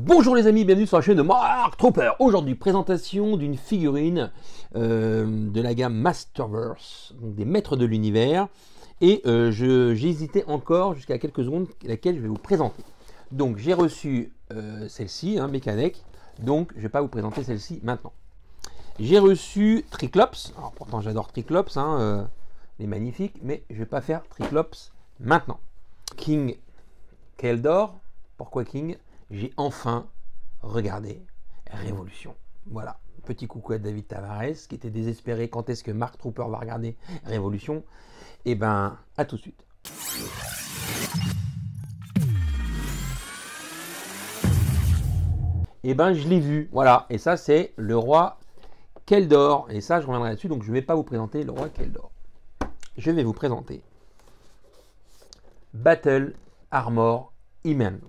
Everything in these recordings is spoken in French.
Bonjour les amis, bienvenue sur la chaîne de Mark Trooper. Aujourd'hui, présentation d'une figurine de la gamme Masterverse, donc des maîtres de l'univers. Et j'hésitais encore jusqu'à quelques secondes, laquelle je vais vous présenter. Donc j'ai reçu celle-ci, Mechanic, donc je ne vais pas vous présenter celle-ci maintenant. J'ai reçu Triclops, alors pourtant j'adore Triclops, il est magnifique, mais je ne vais pas faire Triclops maintenant. King Keldor, pourquoi King? J'ai enfin regardé Révolution. Voilà, petit coucou à David Tavares qui était désespéré quand est-ce que Mark Trooper va regarder Révolution. Et ben, à tout de suite. Et ben, je l'ai vu, voilà. Et ça, c'est le roi Keldor. Et ça, je reviendrai là-dessus. Donc, je ne vais pas vous présenter le roi Keldor. Je vais vous présenter Battle Armor He-Man.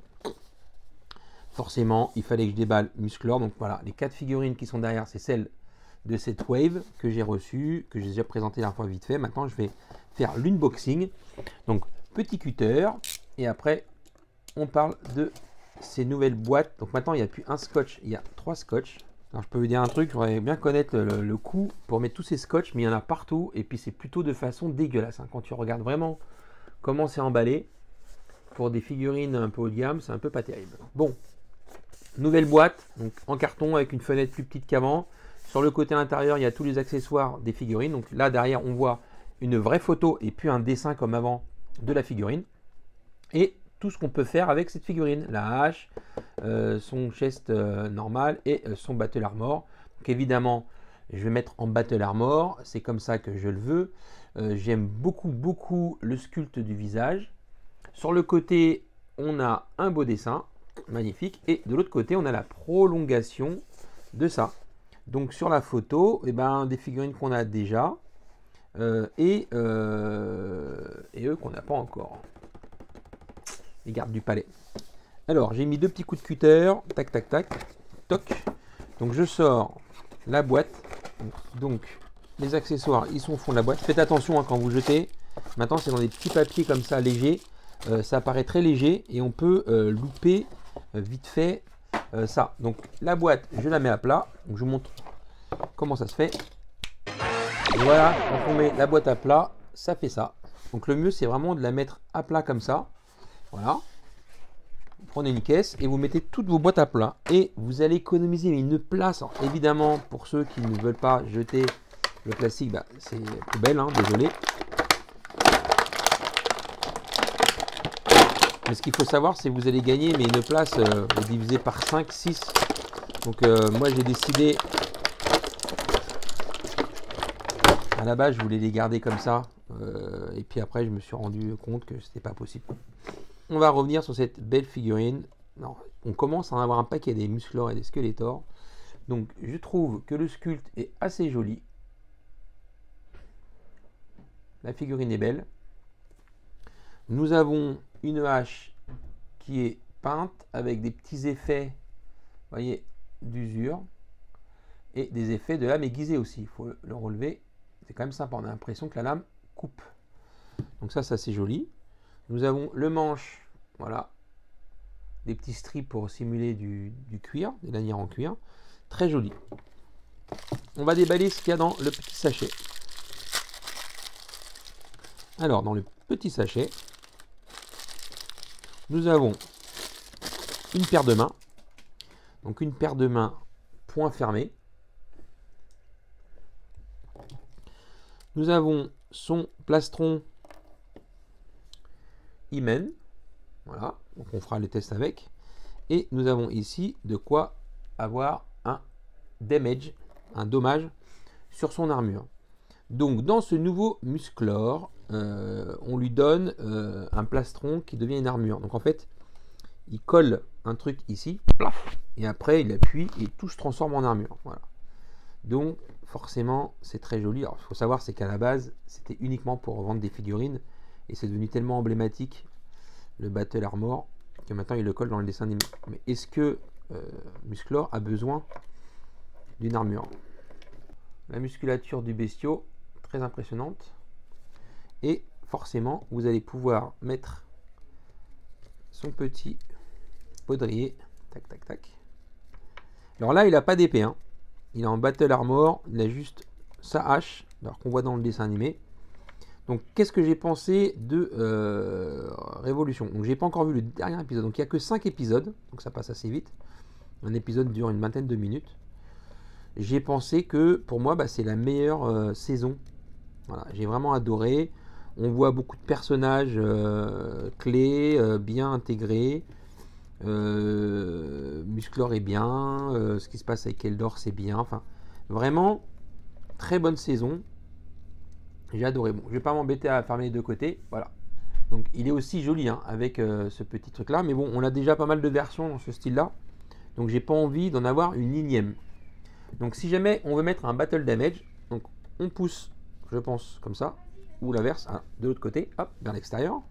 Forcément, il fallait que je déballe Musclor. Donc voilà, les 4 figurines qui sont derrière, c'est celles de cette wave que j'ai reçue, que j'ai déjà présentée la fois vite fait. Maintenant, je vais faire l'unboxing. Donc, petit cutter. Et après, on parle de ces nouvelles boîtes. Donc maintenant, il n'y a plus un scotch, il y a 3 scotch. Alors, je peux vous dire un truc, je voudrais bien connaître le coût pour mettre tous ces scotch, mais il y en a partout. Et puis, c'est plutôt de façon dégueulasse. Quand tu regardes vraiment comment c'est emballé, pour des figurines un peu haut de gamme, c'est un peu pas terrible. Bon. Nouvelle boîte, donc en carton avec une fenêtre plus petite qu'avant. Sur le côté intérieur, il y a tous les accessoires des figurines. Donc là, derrière, on voit une vraie photo et puis un dessin comme avant de la figurine. Et tout ce qu'on peut faire avec cette figurine. La hache, son chest normal et son Battle Armor. Donc évidemment, je vais mettre en Battle Armor. C'est comme ça que je le veux. J'aime beaucoup le sculpte du visage. Sur le côté, on a un beau dessin. Magnifique. Et de l'autre côté, on a la prolongation de ça. Donc sur la photo, des figurines qu'on a déjà et eux qu'on n'a pas encore. Les gardes du palais. Alors, j'ai mis 2 petits coups de cutter. Tac, tac, tac. Toc. Donc je sors la boîte. Donc les accessoires, ils sont au fond de la boîte. Faites attention quand vous jetez. Maintenant, c'est dans des petits papiers comme ça, légers. Ça paraît très léger et on peut louper vite fait ça. Donc la boîte, je la mets à plat. Donc, je vous montre comment ça se fait. Et voilà, quand on met la boîte à plat, ça fait ça. Donc le mieux, c'est vraiment de la mettre à plat comme ça. Voilà. Vous prenez une caisse et vous mettez toutes vos boîtes à plat. Et vous allez économiser une place. Alors, évidemment, pour ceux qui ne veulent pas jeter le plastique, c'est poubelle, désolé. Mais ce qu'il faut savoir, c'est que vous allez gagner une place divisée par 5, 6. Donc moi j'ai décidé, à la base je voulais les garder comme ça. Et puis après je me suis rendu compte que c'était pas possible. On va revenir sur cette belle figurine. Alors, on commence à en avoir un paquet des Musclor et des Skeletor. Donc je trouve que le sculpte est assez joli. La figurine est belle. Nous avons une hache qui est peinte avec des petits effets, voyez, d'usure et des effets de lame aiguisée aussi. Il faut le relever. C'est quand même sympa. On a l'impression que la lame coupe. Donc ça c'est joli. Nous avons le manche, voilà, des petits strips pour simuler du cuir, des lanières en cuir. Très joli. On va déballer ce qu'il y a dans le petit sachet. Alors, dans le petit sachet, nous avons une paire de mains. Donc une paire de mains poing fermé. Nous avons son plastron He-Man. Voilà, donc on fera les tests avec. Et nous avons ici de quoi avoir un damage, un dommage sur son armure. Donc dans ce nouveau Musclor, on lui donne un plastron qui devient une armure. Donc en fait, il colle un truc ici, plaf, et après il appuie et tout se transforme en armure. Voilà. Donc forcément, c'est très joli. Alors il faut savoir, c'est qu'à la base, c'était uniquement pour vendre des figurines, et c'est devenu tellement emblématique le Battle Armor que maintenant il le colle dans le dessin animé. Mais est-ce que Musclor a besoin d'une armure? La musculature du bestiau, très impressionnante. Et forcément, vous allez pouvoir mettre son petit baudrier tac, tac, tac. Alors là, il n'a pas d'épée. Hein. Il est en Battle Armor. Il a juste sa hache, alors qu'on voit dans le dessin animé. Donc, qu'est-ce que j'ai pensé de Révolution? Donc, j'ai pas encore vu le dernier épisode. Donc, il n'y a que 5 épisodes. Donc, ça passe assez vite. Un épisode dure une vingtaine de minutes. J'ai pensé que, pour moi, c'est la meilleure saison. Voilà, j'ai vraiment adoré. On voit beaucoup de personnages clés, bien intégrés. Musclor est bien. Ce qui se passe avec Eldor, c'est bien. Enfin, vraiment, très bonne saison. J'ai adoré. Bon, je vais pas m'embêter à fermer les deux côtés. Voilà. Donc, il est aussi joli hein, avec ce petit truc-là. Mais bon, on a déjà pas mal de versions dans ce style-là. Donc, j'ai pas envie d'en avoir une énième. Donc, si jamais on veut mettre un Battle Damage, donc on pousse, je pense, comme ça. Ou l'inverse, hein, de l'autre côté, hop, vers l'extérieur.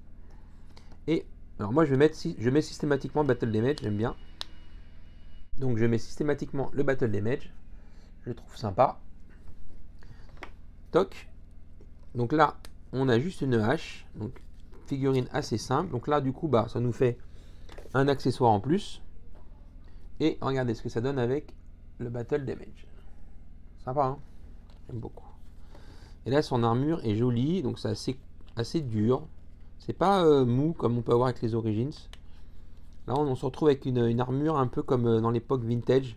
Et alors moi je mets systématiquement Battle Damage, j'aime bien. Donc je mets systématiquement le Battle Damage. Je le trouve sympa. Toc. Donc là, on a juste une hache. Donc figurine assez simple. Donc là, du coup, ça nous fait un accessoire en plus. Et regardez ce que ça donne avec le Battle Damage. Sympa, hein? J'aime beaucoup. Et là, son armure est jolie. Donc c'est assez dur. C'est pas mou comme on peut avoir avec les Origins. Là, on se retrouve avec une armure un peu comme dans l'époque vintage.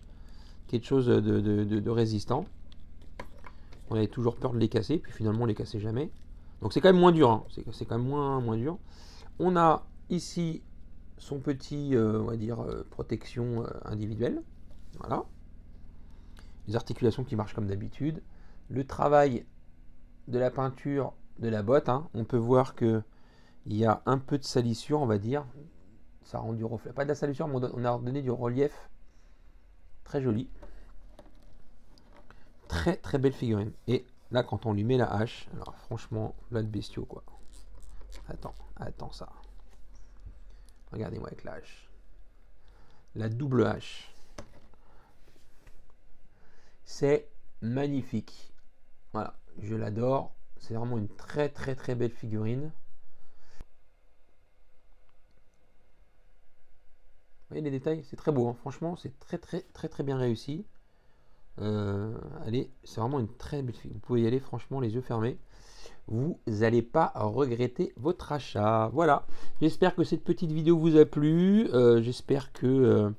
Quelque chose de résistant. On avait toujours peur de les casser. Puis finalement, on les cassait jamais. Donc c'est quand même moins dur. Hein. C'est quand même moins dur. On a ici son petit, on va dire, protection individuelle. Voilà. Les articulations qui marchent comme d'habitude. Le travail de la peinture de la botte. Hein. On peut voir que il y a un peu de salissure, on va dire. Ça rend du reflet. Pas de la salissure, mais on a donné du relief. Très joli. Très très belle figurine. Et là, quand on lui met la hache, alors franchement, là le bestiau quoi. Attends ça. Regardez-moi avec la hache. La double hache. C'est magnifique. Voilà, je l'adore. C'est vraiment une très très très belle figurine. Vous voyez les détails, c'est très beau, hein. Franchement, c'est très très très très bien réussi. Allez, c'est vraiment une très belle figurine. Vous pouvez y aller, franchement, les yeux fermés. Vous n'allez pas regretter votre achat. Voilà, j'espère que cette petite vidéo vous a plu. J'espère que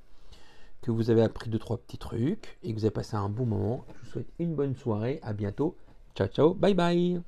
vous avez appris 2-3 petits trucs et que vous avez passé un bon moment. Je vous souhaite une bonne soirée. À bientôt. Ciao, ciao. Bye, bye.